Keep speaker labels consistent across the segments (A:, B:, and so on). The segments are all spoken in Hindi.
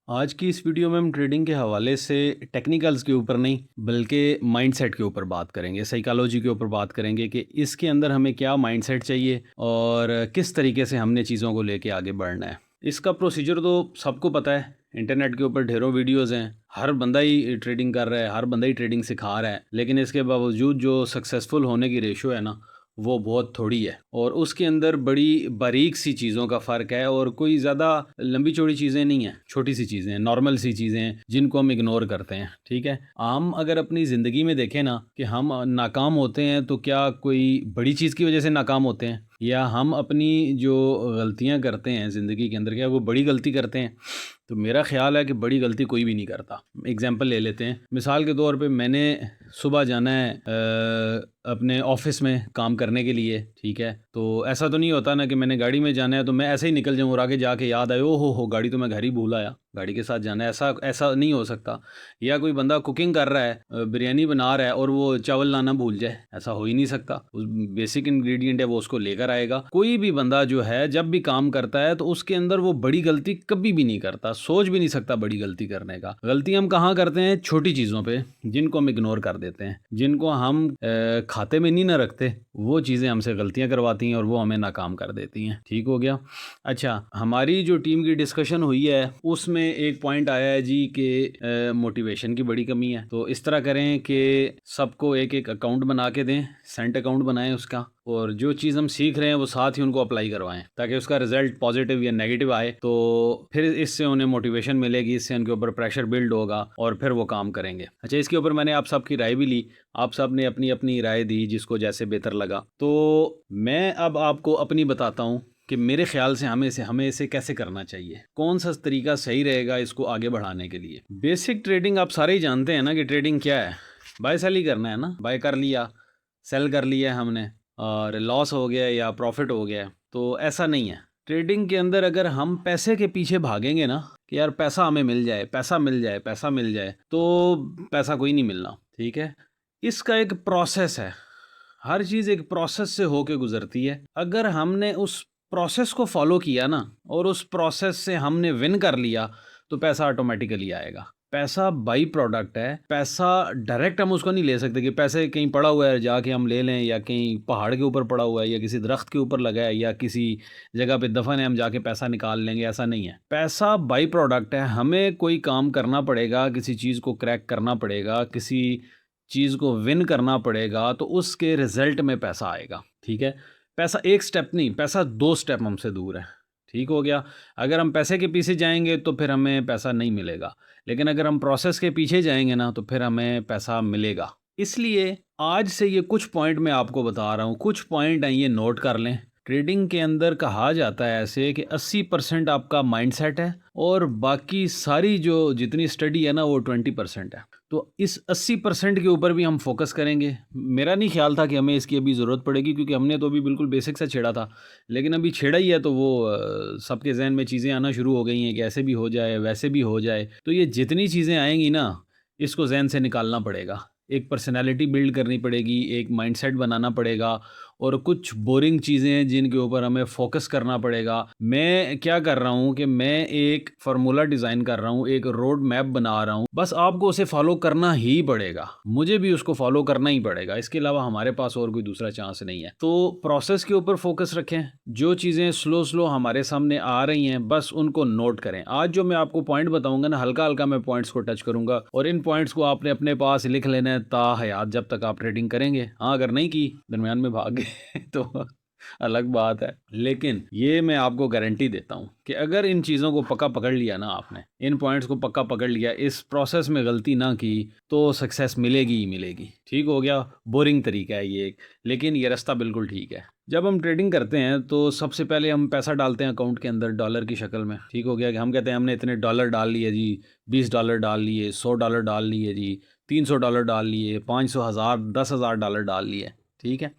A: आज की इस वीडियो में हम ट्रेडिंग के हवाले से टेक्निकल्स के ऊपर नहीं बल्कि माइंडसेट के ऊपर बात करेंगे, साइकोलॉजी के ऊपर बात करेंगे कि इसके अंदर हमें क्या माइंडसेट चाहिए और किस तरीके से हमने चीज़ों को लेके आगे बढ़ना है। इसका प्रोसीजर तो सबको पता है, इंटरनेट के ऊपर ढेरों वीडियोस हैं, हर बंदा ही ट्रेडिंग कर रहा है, हर बंदा ही ट्रेडिंग सिखा रहा है, लेकिन इसके बावजूद जो सक्सेसफुल होने की रेशो है ना, वो बहुत थोड़ी है और उसके अंदर बड़ी बारीक सी चीज़ों का फ़र्क है और कोई ज़्यादा लंबी चौड़ी चीज़ें नहीं हैं, छोटी सी चीज़ें हैं, नॉर्मल सी चीज़ें हैं जिनको हम इग्नोर करते हैं। ठीक है, हम अगर अपनी ज़िंदगी में देखें ना कि हम नाकाम होते हैं तो क्या कोई बड़ी चीज़ की वजह से नाकाम होते हैं या हम अपनी जो गलतियां करते हैं ज़िंदगी के अंदर क्या वो बड़ी गलती करते हैं। तो मेरा ख्याल है कि बड़ी गलती कोई भी नहीं करता। एग्जाम्पल ले लेते हैं, मिसाल के तौर पे मैंने सुबह जाना है अपने ऑफिस में काम करने के लिए। ठीक है, तो ऐसा तो नहीं होता ना कि मैंने गाड़ी में जाना है तो मैं ऐसे ही निकल जाऊँ और आगे जाके याद आए, ओ हो गाड़ी तो मैं घर ही भूल आया, गाड़ी के साथ जाना है। ऐसा ऐसा नहीं हो सकता। या कोई बंदा कुकिंग कर रहा है, बिरयानी बना रहा है और वो चावल लाना भूल जाए, ऐसा हो ही नहीं सकता। उस बेसिक इंग्रेडिएंट है वो उसको लेकर आएगा। कोई भी बंदा जो है जब भी काम करता है तो उसके अंदर वो बड़ी गलती कभी भी नहीं करता, सोच भी नहीं सकता बड़ी गलती करने का। गलती हम कहाँ करते हैं? छोटी चीज़ों पे, जिनको हम इग्नोर कर देते हैं, जिनको हम खाते में नहीं ना रखते, वो चीज़ें हमसे गलतियां करवाती हैं और वो हमें नाकाम कर देती हैं। ठीक हो गया। अच्छा, हमारी जो टीम की डिस्कशन हुई है उसमें एक पॉइंट आया है जी कि मोटिवेशन की बड़ी कमी है। तो इस तरह करें कि सबको एक एक अकाउंट बना के दें, सेंट अकाउंट बनाएं उसका, और जो चीज़ हम सीख रहे हैं वो साथ ही उनको अप्लाई करवाएं ताकि उसका रिजल्ट पॉजिटिव या नेगेटिव आए। तो फिर इससे उन्हें मोटिवेशन मिलेगी, इससे उनके ऊपर प्रेशर बिल्ड होगा और फिर वो काम करेंगे। अच्छा, इसके ऊपर मैंने आप सबकी राय भी ली, आप सब ने अपनी अपनी राय दी जिसको जैसे बेहतर लगा। तो मैं अब आपको अपनी बताता हूँ कि मेरे ख्याल से हमें इसे कैसे करना चाहिए, कौन सा तरीका सही रहेगा इसको आगे बढ़ाने के लिए। बेसिक ट्रेडिंग आप सारे ही जानते हैं ना कि ट्रेडिंग क्या है। बाय सेल ही करना है ना, बाय कर लिया, सेल कर लिया हमने और लॉस हो गया या प्रॉफिट हो गया। तो ऐसा नहीं है ट्रेडिंग के अंदर। अगर हम पैसे के पीछे भागेंगे ना कि यार पैसा हमें मिल जाए, पैसा मिल जाए, पैसा मिल जाए, तो पैसा कोई नहीं मिलना। ठीक है, इसका एक प्रोसेस है, हर चीज़ एक प्रोसेस से होके गुजरती है। अगर हमने उस प्रोसेस को फॉलो किया ना और उस प्रोसेस से हमने विन कर लिया तो पैसा ऑटोमेटिकली आएगा। पैसा बाई प्रोडक्ट है, पैसा डायरेक्ट हम उसको नहीं ले सकते कि पैसे कहीं पड़ा हुआ है जाके हम ले लें, या कहीं पहाड़ के ऊपर पड़ा हुआ है या किसी दरख्त के ऊपर लगा है या किसी जगह पे दफन है हम जाके पैसा निकाल लेंगे, ऐसा नहीं है। पैसा बाई प्रोडक्ट है, हमें कोई काम करना पड़ेगा, किसी चीज़ को क्रैक करना पड़ेगा, किसी चीज़ को विन करना पड़ेगा, तो उसके रिजल्ट में पैसा आएगा। ठीक है, पैसा एक स्टेप नहीं, पैसा 2 स्टेप हमसे दूर है। ठीक हो गया। अगर हम पैसे के पीछे जाएंगे तो फिर हमें पैसा नहीं मिलेगा, लेकिन अगर हम प्रोसेस के पीछे जाएंगे ना तो फिर हमें पैसा मिलेगा। इसलिए आज से ये कुछ पॉइंट मैं आपको बता रहा हूँ, कुछ पॉइंट हैं, ये नोट कर लें। ट्रेडिंग के अंदर कहा जाता है ऐसे कि 80% आपका माइंडसेट है और बाकी सारी जो जितनी स्टडी है ना वो 20% है। तो इस 80% के ऊपर भी हम फोकस करेंगे। मेरा नहीं ख्याल था कि हमें इसकी अभी ज़रूरत पड़ेगी, क्योंकि हमने तो अभी बिल्कुल बेसिक से छेड़ा था, लेकिन अभी छेड़ा ही है तो वो सबके जहन में चीज़ें आना शुरू हो गई हैं कि ऐसे भी हो जाए, वैसे भी हो जाए। तो ये जितनी चीज़ें आएंगी ना, इसको जहन से निकालना पड़ेगा। एक पर्सनैलिटी बिल्ड करनी पड़ेगी, एक माइंडसेट बनाना पड़ेगा और कुछ बोरिंग चीज़ें हैं जिनके ऊपर हमें फोकस करना पड़ेगा। मैं क्या कर रहा हूँ कि मैं एक फार्मूला डिज़ाइन कर रहा हूँ, एक रोड मैप बना रहा हूँ, बस आपको उसे फॉलो करना ही पड़ेगा, मुझे भी उसको फॉलो करना ही पड़ेगा, इसके अलावा हमारे पास और कोई दूसरा चांस नहीं है। तो प्रोसेस के ऊपर फोकस रखें, जो चीज़ें स्लो स्लो हमारे सामने आ रही हैं बस उनको नोट करें। आज जो मैं आपको पॉइंट बताऊंगा ना, हल्का हल्का मैं पॉइंट्स को टच करूंगा और इन पॉइंट्स को आपने अपने पास लिख लेना है ता हयात जब तक आप ट्रेडिंग करेंगे। हाँ, अगर नहीं की, दरमियान में भाग गए तो अलग बात है, लेकिन ये मैं आपको गारंटी देता हूँ कि अगर इन चीज़ों को पक्का पकड़ लिया ना आपने, इन पॉइंट्स को पक्का पकड़ लिया, इस प्रोसेस में गलती ना की, तो सक्सेस मिलेगी ही मिलेगी। ठीक हो गया। बोरिंग तरीका है ये एक, लेकिन ये रास्ता बिल्कुल ठीक है। जब हम ट्रेडिंग करते हैं तो सबसे पहले हम पैसा डालते हैं अकाउंट के अंदर डॉलर की शक्ल में। ठीक हो गया कि हम कहते हैं हमने इतने डॉलर डाल लिए जी, $20 डाल लिए, $100 डाल लिए जी, $300 डाल लिए, 500, 1000, 10,000 डॉलर डाल लिए। ठीक है,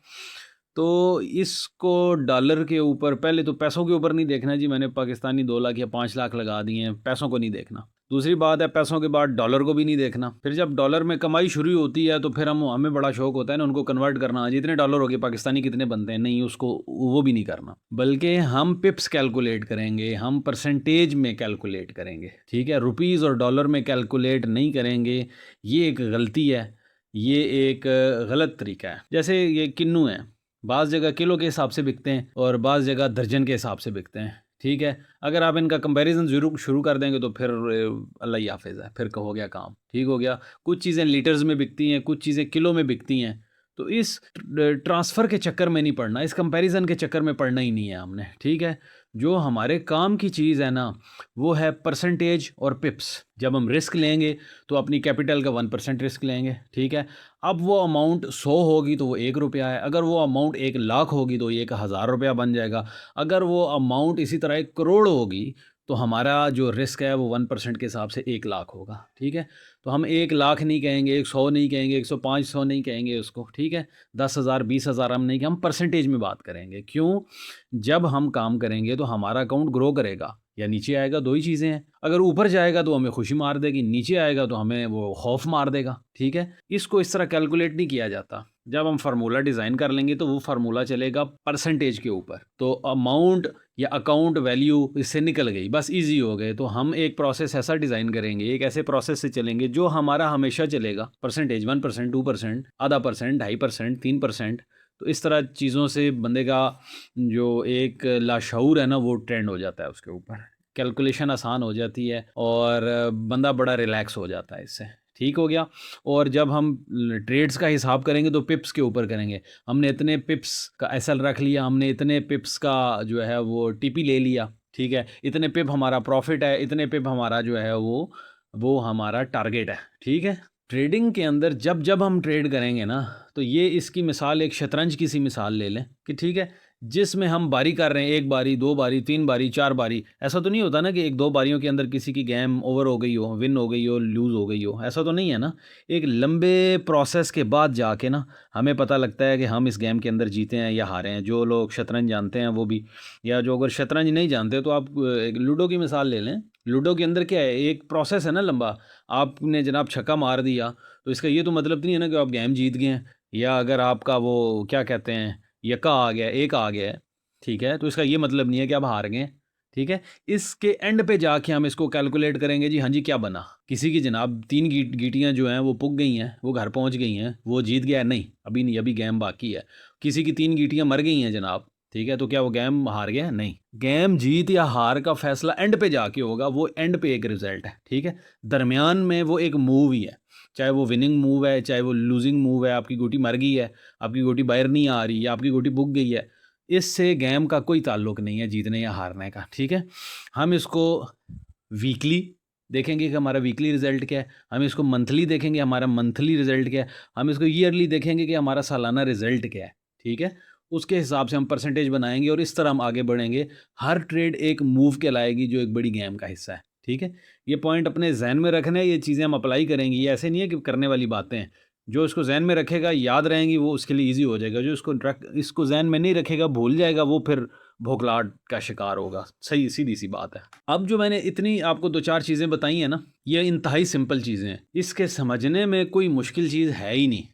A: तो इसको डॉलर के ऊपर, पहले तो पैसों के ऊपर नहीं देखना जी, मैंने पाकिस्तानी 2 लाख या 5 लाख लगा दिए हैं, पैसों को नहीं देखना। दूसरी बात है पैसों के बाद डॉलर को भी नहीं देखना। फिर जब डॉलर में कमाई शुरू होती है तो फिर हमें बड़ा शौक होता है ना उनको कन्वर्ट करना, जितने डॉलर हो गए पाकिस्तानी कितने बनते हैं, नहीं उसको वो भी नहीं करना, बल्कि हम पिप्स कैलकुलेट करेंगे, हम परसेंटेज में कैलकुलेट करेंगे, ठीक है, रुपीज़ और डॉलर में कैलकुलेट नहीं करेंगे। ये एक गलती है, ये एक गलत तरीका है। जैसे ये किन्नू है, बाज़ जगह किलो के हिसाब से बिकते हैं और बाज़ जगह दर्जन के हिसाब से बिकते हैं, ठीक है। अगर आप इनका कंपैरिजन ज़रूर शुरू कर देंगे तो फिर अल्लाह ही हाफ़िज़ है, फिर हो गया काम, ठीक हो गया। कुछ चीज़ें लीटर्स में बिकती हैं, कुछ चीज़ें किलो में बिकती हैं, तो इस ट्रांसफ़र के चक्कर में नहीं पड़ना, इस कंपैरिजन के चक्कर में पड़ना ही नहीं है हमने, ठीक है। जो हमारे काम की चीज़ है ना, वो है परसेंटेज और पिप्स। जब हम रिस्क लेंगे तो अपनी कैपिटल का 1% रिस्क लेंगे, ठीक है। अब वो अमाउंट 100 होगी तो वो ₹1 है, अगर वो अमाउंट 1 लाख होगी तो ये ₹1000 बन जाएगा, अगर वो अमाउंट इसी तरह 1 करोड़ होगी तो हमारा जो रिस्क है वो 1% के हिसाब से 1 लाख होगा, ठीक है। तो हम 1 लाख नहीं कहेंगे, 100 नहीं कहेंगे, 100-500 नहीं कहेंगे उसको, ठीक है। 10,000 20,000 हम नहीं, हम परसेंटेज में बात करेंगे। क्यों? जब हम काम करेंगे तो हमारा अकाउंट ग्रो करेगा या नीचे आएगा, दो ही चीज़ें हैं। अगर ऊपर जाएगा तो हमें खुशी मार देगी, नीचे आएगा तो हमें वो खौफ मार देगा, ठीक है। इसको इस तरह कैलकुलेट नहीं किया जाता। जब हम फार्मूला डिज़ाइन कर लेंगे तो वो फार्मूला चलेगा परसेंटेज के ऊपर, तो अमाउंट या अकाउंट वैल्यू इससे निकल गई, बस ईजी हो गए। तो हम एक प्रोसेस ऐसा डिज़ाइन करेंगे, एक ऐसे प्रोसेस से चलेंगे जो हमारा हमेशा चलेगा। परसेंटेज 1%, 2%, आधा परसेंट, 2.5%, 3%। तो इस तरह चीज़ों से बंदे का जो एक लाशऊर है ना वो ट्रेंड हो जाता है उसके ऊपर, कैलकुलेशन आसान हो जाती है और बंदा बड़ा रिलैक्स हो जाता है इससे, ठीक हो गया। और जब हम ट्रेड्स का हिसाब करेंगे तो पिप्स के ऊपर करेंगे। हमने इतने पिप्स का एसएल रख लिया, हमने इतने पिप्स का जो है वो टीपी ले लिया, ठीक है। इतने पिप हमारा प्रॉफिट है, इतने पिप हमारा जो है वो हमारा टारगेट है, ठीक है। ट्रेडिंग के अंदर जब जब हम ट्रेड करेंगे ना, तो ये इसकी मिसाल एक शतरंज की सी मिसाल ले लें कि ठीक है, जिसमें हम बारी कर रहे हैं, 1 बारी, 2 बारी, 3 बारी, 4 बारी। ऐसा तो नहीं होता ना कि 1-2 बारियों के अंदर किसी की गेम ओवर हो गई हो, विन हो गई हो, लूज़ हो गई हो, ऐसा तो नहीं है ना। एक लंबे प्रोसेस के बाद जाके ना हमें पता लगता है कि हम इस गेम के अंदर जीते हैं या हारे हैं। जो लोग शतरंज जानते हैं वो भी, या जो अगर शतरंज नहीं जानते तो आप एक लूडो की मिसाल ले लें। लूडो के अंदर क्या है, एक प्रोसेस है ना लंबा। आपने जनाब छक्का मार दिया तो इसका ये तो मतलब नहीं है ना कि आप गेम जीत गए हैं, या अगर आपका वो क्या कहते हैं यक्का आ गया, एक आ गया है, ठीक है, तो इसका ये मतलब नहीं है कि आप हार गए, ठीक है। इसके एंड पे जाके हम इसको कैलकुलेट करेंगे जी, हाँ जी क्या बना। किसी की जनाब 3 गीटियाँ जो हैं वो पुग गई हैं, वो घर पहुंच गई हैं, वो जीत गया है, नहीं अभी नहीं, अभी गेम बाकी है। किसी की 3 गीटियाँ मर गई हैं जनाब, ठीक है, तो क्या वो गेम हार गया? नहीं, गेम जीत या हार का फैसला एंड पे जाके होगा, वो एंड पे एक रिजल्ट है, ठीक है। दरमियान में वो एक मूव ही है, चाहे वो विनिंग मूव है, चाहे वो लूजिंग मूव है। आपकी गोटी मर गई है, आपकी गोटी बाहर नहीं आ रही, या आपकी गोटी बुक गई है, इससे गेम का कोई ताल्लुक नहीं है जीतने या हारने का, ठीक है। हम इसको वीकली देखेंगे कि हमारा वीकली रिजल्ट क्या है, हम इसको मंथली देखेंगे हमारा मंथली रिजल्ट क्या है, हम इसको ईयरली देखेंगे कि हमारा सालाना रिजल्ट क्या है, ठीक है। उसके हिसाब से हम परसेंटेज बनाएंगे और इस तरह हम आगे बढ़ेंगे। हर ट्रेड एक मूव कहलाएगी जो एक बड़ी गेम का हिस्सा है, ठीक है। ये पॉइंट अपने जहन में रखना है, ये चीज़ें हम अप्लाई करेंगे, ये ऐसे नहीं है कि करने वाली बातें हैं। जो इसको जहन में रखेगा याद रहेंगी, वो उसके लिए ईजी हो जाएगा। जो इसको जहन में नहीं रखेगा, भूल जाएगा, वो फिर भोखलाहट का शिकार होगा। सही सीधी सी बात है। अब जो मैंने इतनी आपको 2-4 चीज़ें बताई हैं ना, ये इंतहाई सिंपल चीज़ें हैं। इसके समझने में कोई मुश्किल चीज़ है ही नहीं।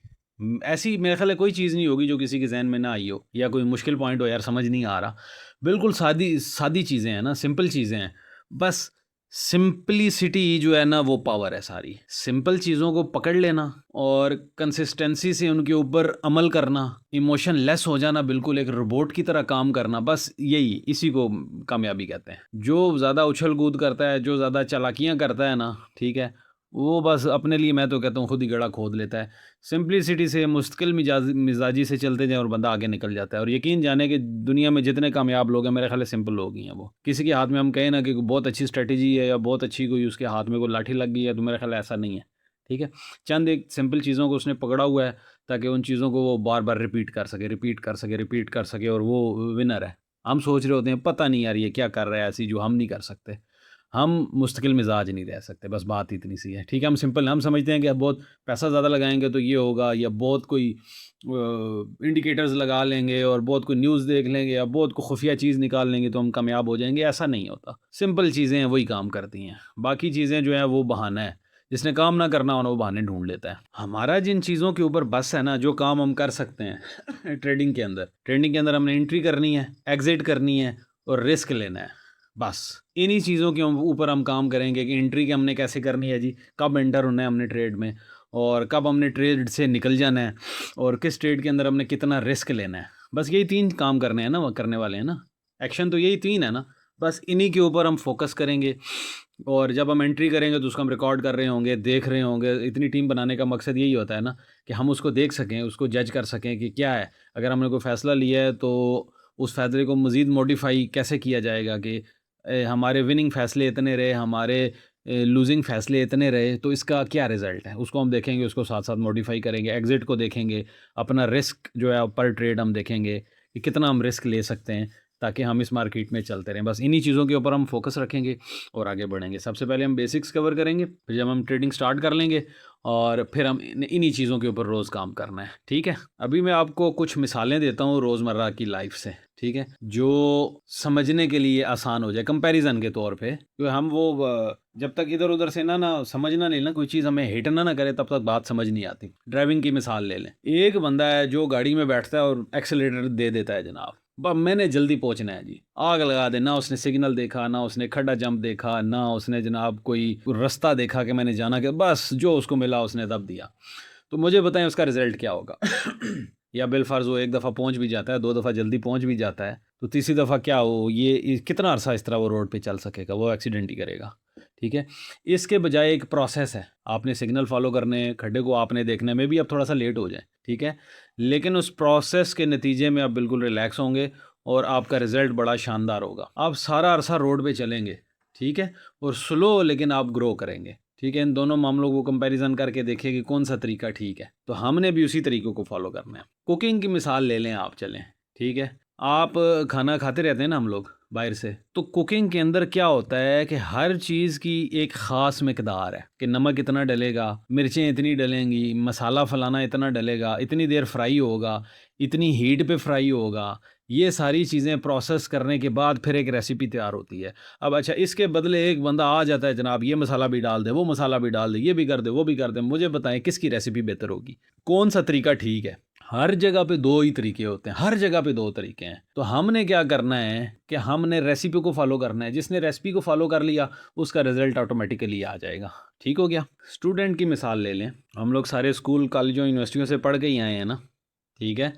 A: ऐसी मेरे ख्याल है कोई चीज़ नहीं होगी जो किसी के ज़हन में ना आई हो, या कोई मुश्किल पॉइंट हो यार समझ नहीं आ रहा। बिल्कुल सादी सादी चीज़ें हैं ना, सिंपल चीज़ें हैं। बस सिंपलिसिटी जो है ना वो पावर है सारी। सिंपल चीज़ों को पकड़ लेना और कंसिस्टेंसी से उनके ऊपर अमल करना, इमोशन लेस हो जाना, बिल्कुल एक रोबोट की तरह काम करना, बस यही इसी को कामयाबी कहते हैं। जो ज़्यादा उछल कूद करता है, जो ज़्यादा चालाकियाँ करता है ना, ठीक है, वो बस अपने लिए, मैं तो कहता हूँ, खुद ही गड़ा खोद लेता है। सिंपलिसिटी से, मुस्तकिल मिजाजी से चलते जाए और बंदा आगे निकल जाता है। और यकीन जाने कि दुनिया में जितने कामयाब लोग हैं मेरे ख्याल है सिंपल लोग ही हैं वो। किसी के हाथ में हम कहें ना कि बहुत अच्छी स्ट्रेटजी है या बहुत अच्छी कोई उसके हाथ में कोई लाठी लग गई है, तो मेरा ख्याल ऐसा नहीं है, ठीक है। चंद एक सिंपल चीज़ों को उसने पकड़ा हुआ है ताकि उन चीज़ों को वो बार बार रिपीट कर सके, रिपीट कर सके, रिपीट कर सके, और वो विनर है। हम सोच रहे होते हैं पता नहीं यार ये क्या कर रहा है ऐसी जो हम नहीं कर सकते। हम मुस्तकिल मिजाज नहीं रह सकते, बस बात इतनी सी है। ठीक है, हम सिंपल हम समझते हैं कि अब बहुत पैसा ज़्यादा लगाएँगे तो ये होगा, या बहुत कोई इंडिकेटर्स लगा लेंगे और बहुत कोई न्यूज़ देख लेंगे या बहुत कोई खुफिया चीज़ निकाल लेंगे तो हम कामयाब हो जाएँगे, ऐसा नहीं होता। सिंपल चीज़ें हैं वही काम करती हैं, बाकी चीज़ें जो हैं वो बहाना है। जिसने काम ना करना हो ना वो बहाने ढूँढ लेता है। हमारा जिन चीज़ों के ऊपर बस है ना, जो काम हम कर सकते हैं ट्रेडिंग के अंदर हमने एंट्री करनी है, एग्ज़िट करनी है और रिस्क लेना है। बस इन्हीं चीज़ों के ऊपर हम काम करेंगे कि एंट्री की हमने कैसे करनी है जी, कब एंटर होना है हमने ट्रेड में और कब हमने ट्रेड से निकल जाना है और किस ट्रेड के अंदर हमने कितना रिस्क लेना है। बस यही 3 काम करने हैं ना, वो करने वाले हैं ना। एक्शन तो यही 3 है ना, बस इन्हीं के ऊपर हम फ़ोकस करेंगे और जब हम एंट्री करेंगे तो उसको हम रिकॉर्ड कर रहे होंगे, देख रहे होंगे। इतनी टीम बनाने का मकसद यही होता है ना कि हम उसको देख सकें, उसको जज कर सकें कि क्या है। अगर हमने कोई फ़ैसला लिया है तो उस फ़ैसले को मज़ीद मॉडिफ़ाई कैसे किया जाएगा कि हमारे विनिंग फ़ैसले इतने रहे, हमारे लूज़िंग फ़ैसले इतने रहे, तो इसका क्या रिज़ल्ट है? उसको हम देखेंगे, उसको साथ-साथ मॉडिफ़ाई करेंगे, एग्ज़िट को देखेंगे, अपना रिस्क जो है पर ट्रेड हम देखेंगे कि कितना हम रिस्क ले सकते हैं, ताकि हम इस मार्केट में चलते रहें। बस इन्हीं चीज़ों के ऊपर हम फ़ोकस रखेंगे और आगे बढ़ेंगे। सबसे पहले हम बेसिक्स कवर करेंगे, फिर जब हम ट्रेडिंग स्टार्ट कर लेंगे और फिर हम इन्हीं चीज़ों के ऊपर रोज़ काम करना है, ठीक है? अभी मैं आपको कुछ मिसालें देता हूँ रोज़मर्रा की लाइफ़ से, ठीक है? जो समझने के लिए आसान हो जाए, कंपैरिज़न के तौर पे। क्योंकि हम जब तक इधर-उधर से ना समझना नहीं ना कोई चीज़ हमें हिट ना करे तब तक बात समझ नहीं आती। ड्राइविंग की मिसाल ले लें। एक बंदा है जो गाड़ी में बैठता है और एक्सेलरेटर दे देता है जनाब। मैंने जल्दी पहुँचना है जी। आग लगा दे, ना उसने सिग्नल देखा, ना उसने खड्डा जंप देखा, ना उसने जनाब कोई रास्ता देखा कि मैंने जाना क्या, बस जो उसको मिला उसने दब दिया। तो मुझे बताएँ उसका रिज़ल्ट क्या होगा? या बिलफ़र्ज़ वो 1 दफ़ा पहुँच भी जाता है, 2 दफ़ा जल्दी पहुँच भी जाता है, तो तीसरी दफ़ा क्या हो ये कितना अरसा इस तरह वो रोड पे चल सकेगा? वो एक्सीडेंट ही करेगा, ठीक है? इसके बजाय एक प्रोसेस है, आपने सिग्नल फ़ॉलो करने, खड्डे को आपने देखने में भी अब थोड़ा-सा लेट हो जाए, ठीक है? लेकिन उस प्रोसेस के नतीजे में आप बिल्कुल रिलैक्स होंगे और आपका रिज़ल्ट बड़ा शानदार होगा। आप सारा अरसा रोड पे चलेंगे, ठीक है? और स्लो लेकिन आप ग्रो करेंगे। ठीक है, इन दोनों मामलों को कंपैरिज़न करके देखिए कि कौन-सा तरीका ठीक है। तो हमने भी उसी तरीकों को फ़ॉलो करना है। कुकिंग की मिसाल ले लें आप चलें, ठीक है? आप खाना खाते रहते हैं ना हम लोग बाहर से, तो कुकिंग के अंदर क्या होता है कि हर चीज़ की एक ख़ास मिकदार है कि नमक इतना डलेगा, मिर्चें इतनी डलेंगी, मसाला फलाना इतना डलेगा, इतनी देर फ्राई होगा, इतनी हीट पे फ्राई होगा। ये सारी चीज़ें प्रोसेस करने के बाद फिर एक रेसिपी तैयार होती है। अब अच्छा इसके बदले एक बंदा आ जाता है जनाब ये मसाला भी डाल दे, वो मसाला भी डाल दे, ये भी कर दे, वो भी कर दे। मुझे बताएँ किसकी रेसिपी बेहतर होगी? कौन-सा तरीका ठीक है? हर जगह पे 2 ही तरीके होते हैं, हर जगह पे 2 तरीके हैं। तो हमने क्या करना है कि हमने रेसिपी को फ़ॉलो करना है। जिसने रेसिपी को फ़ॉलो कर लिया, उसका रिज़ल्ट ऑटोमैटिकली आ जाएगा। ठीक हो गया? स्टूडेंट की मिसाल ले लें। हम लोग सारे स्कूल, कॉलेजों, यूनिवर्सिटियों से पढ़ के ही आए हैं ना, ठीक है?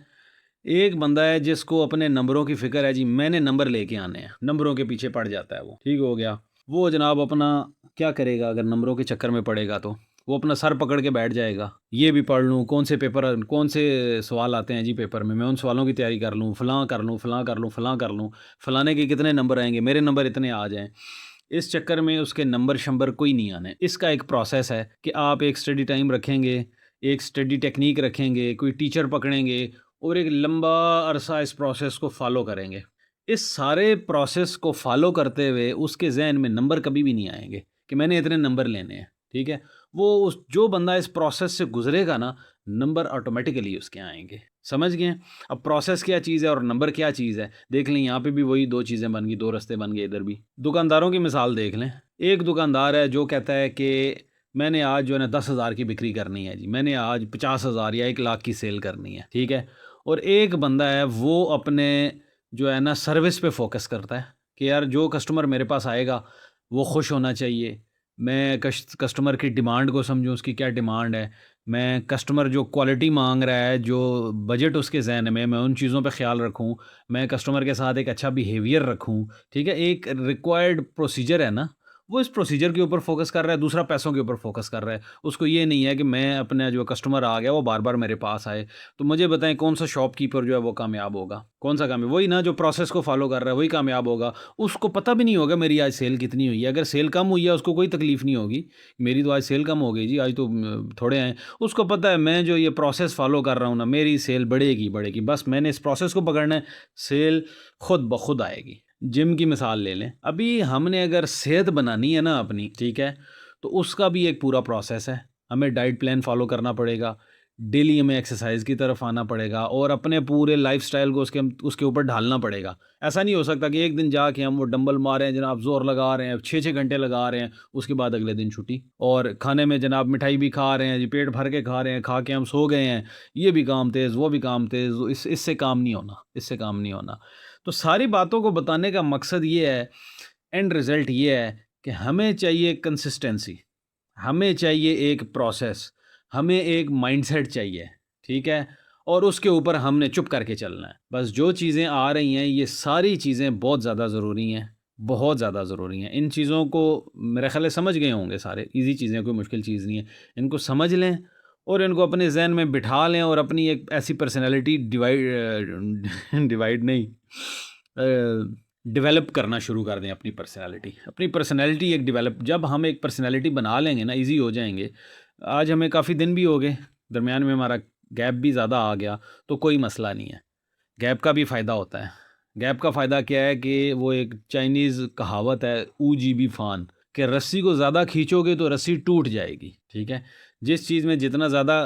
A: एक बंदा है जिसको अपने नंबरों की फ़िक्र है जी, मैंने नंबर लेके आने हैं, नंबरों के पीछे पड़ जाता है वो, ठीक हो गया। वो जनाब अपना क्या करेगा अगर नंबरों के चक्कर में पड़ेगा तो? वो अपना सर पकड़ के बैठ जाएगा, ये भी पढ़ लूँ, कौन से सवाल आते हैं जी पेपर में, मैं उन सवालों की तैयारी कर लूँ, फलाँ कर लूँ, फलाँ कर लूँ, फलाँ कर लूँ, फलाने के कितने नंबर आएँगे, मेरे नंबर इतने आ जाएँ। इस चक्कर में उसके नंबर-शंबर कोई नहीं आने। इसका एक प्रोसेस है कि आप एक स्टडी टाइम रखेंगे, एक स्टडी टेक्नीक रखेंगे, कोई टीचर पकड़ेंगे और एक लंबा अरसा इस प्रोसेस को फ़ॉलो करेंगे। इस सारे प्रोसेस को फ़ॉलो करते हुए उसके ज़हन में नंबर कभी भी नहीं आएँगे कि मैंने इतने नंबर लेने हैं, ठीक है? वो उस जो बंदा इस प्रोसेस से गुज़रेगा ना, नंबर ऑटोमैटिकली उसके आएँगे। समझ गए? अब प्रोसेस क्या चीज़ है और नंबर क्या चीज़ है? देख लें यहाँ पे भी वही 2 चीज़ें बन गई, 2 रास्ते बन गए इधर भी। दुकानदारों की मिसाल देख लें। एक दुकानदार है जो कहता है कि मैंने आज जो है ना 10,000 की बिक्री करनी है जी, मैंने आज 50,000 या 1 लाख की सेल करनी है, ठीक है? और एक बंदा है वो अपने जो है ना सर्विस पे फ़ोकस करता है कि यार जो कस्टमर मेरे पास आएगा वो खुश होना चाहिए। मैं कस्टमर की डिमांड को समझूँ, उसकी क्या डिमांड है। मैं कस्टमर जो क्वालिटी माँग रहा है, जो बजट उसके ज़हन में, मैं उन चीज़ों पे ख़्याल रखूँ। मैं कस्टमर के साथ एक अच्छा बिहेवियर रखूँ, ठीक है? एक रिक्वायर्ड प्रोसीजर है ना, वो इस प्रोसीजर के ऊपर फ़ोकस कर रहा है, दूसरा पैसों के ऊपर फ़ोकस कर रहा है। उसको ये नहीं है कि मैं अपना जो कस्टमर आ गया वो बार-बार मेरे पास आए। तो मुझे बताएँ कौन-सा शॉपकीपर जो है वो कामयाब होगा? कौन-सा कामयाब, वही ना जो प्रोसेस को फ़ॉलो कर रहा है वही कामयाब होगा। उसको पता भी नहीं होगा मेरी आज सेल कितनी हुई है। अगर सेल कम हुई है उसको कोई तकलीफ़ नहीं होगी। मेरी तो आज सेल कम हो गई जी, आज तो थोड़े आए। उसको पता है मैं जो ये प्रोसेस फ़ॉलो कर रहा हूँ ना, मेरी सेल बढ़ेगी, बढ़ेगी। बस मैंने इस प्रोसेस को पकड़ना है, सेल खुद ब खुद आएगी। जिम की मिसाल ले लें, अभी हमने अगर सेहत बनानी है ना अपनी, ठीक है, तो उसका भी एक पूरा प्रोसेस है। हमें डाइट प्लान फ़ॉलो करना पड़ेगा, डेली हमें एक्सरसाइज की तरफ आना पड़ेगा और अपने पूरे लाइफ़स्टाइल को उसके ऊपर ढालना पड़ेगा। ऐसा नहीं हो सकता कि एक दिन जाके हम वो डंबल मार रहे हैं जनाब, ज़ोर लगा रहे हैं, 6-6 घंटे लगा रहे हैं, उसके बाद अगले दिन छुट्टी। और खाने में जनाब मिठाई भी खा रहे हैं जी, पेट भर के खा रहे हैं, खा के हम सो गए हैं, ये भी काम तेज़, वो भी काम तेज़, इससे काम नहीं होना, इससे काम नहीं होना। तो सारी बातों को बताने का मकसद ये है, एंड रिज़ल्ट ये है कि हमें चाहिए कंसिस्टेंसी, हमें चाहिए एक प्रोसेस, हमें एक माइंडसेट चाहिए, ठीक है? और उसके ऊपर हमने चुप करके चलना है। बस जो चीज़ें आ रही हैं, ये सारी चीज़ें बहुत ज़्यादा ज़रूरी हैं, बहुत ज़्यादा ज़रूरी हैं। इन चीज़ों को मेरा ख़्याल है समझ गए होंगे सारे, ईज़ी चीज़ें, कोई मुश्किल चीज़ नहीं है। इनको समझ लें और इनको अपने ज़हन में बिठा लें और अपनी एक ऐसी पर्सनैलिटी डिवाइड नहीं डेवलप करना शुरू कर दें अपनी पर्सनैलिटी। अपनी पर्सनैलिटी एक डेवलप, जब हम एक पर्सनैलिटी बना लेंगे ना, ईज़ी हो जाएँगे। आज हमें काफ़ी दिन भी हो गए, दरमियान में हमारा गैप भी ज़्यादा आ गया, तो कोई मसला नहीं है। गैप का भी फ़ायदा होता है। गैप का फ़ायदा क्या है कि वो एक चाइनीज़ कहावत है, ऊ जी बी फान, कि रस्सी को ज़्यादा खींचोगे तो रस्सी टूट जाएगी, ठीक है? जिस चीज़ में जितना ज़्यादा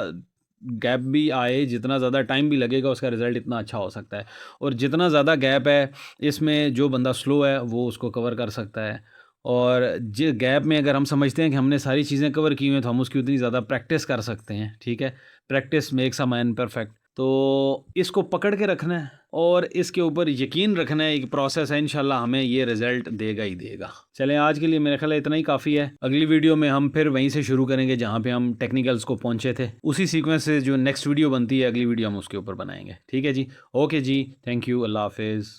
A: गैप भी आए, जितना ज़्यादा टाइम भी लगेगा, उसका रिज़ल्ट इतना अच्छा हो सकता है। और जितना ज़्यादा गैप है, इसमें जो बंदा स्लो है, वो उसको कवर कर सकता है। और जे गैप में अगर हम समझते हैं कि हमने सारी चीज़ें कवर की हुई हैं, तो हम उसकी उतनी ज़्यादा प्रैक्टिस कर सकते हैं, ठीक है? Practice makes a man perfect. तो इसको पकड़ के रखना है और इसके ऊपर यकीन रखना है, एक प्रोसेस है, इंशाल्लाह हमें ये रिज़ल्ट देगा ही देगा। चलें, आज के लिए मेरा ख़्याल है इतना ही काफ़ी है। अगली वीडियो में हम फिर वहीं से शुरू करेंगे जहाँ पे हम टेक्निकल्स को पहुँचे थे। उसी सीक्वेंस से जो नेक्स्ट वीडियो बनती है, अगली वीडियो हम उसके ऊपर बनाएँगे। ठीक है जी? ओके जी, थैंक यू, अल्लाह हाफ़िज़।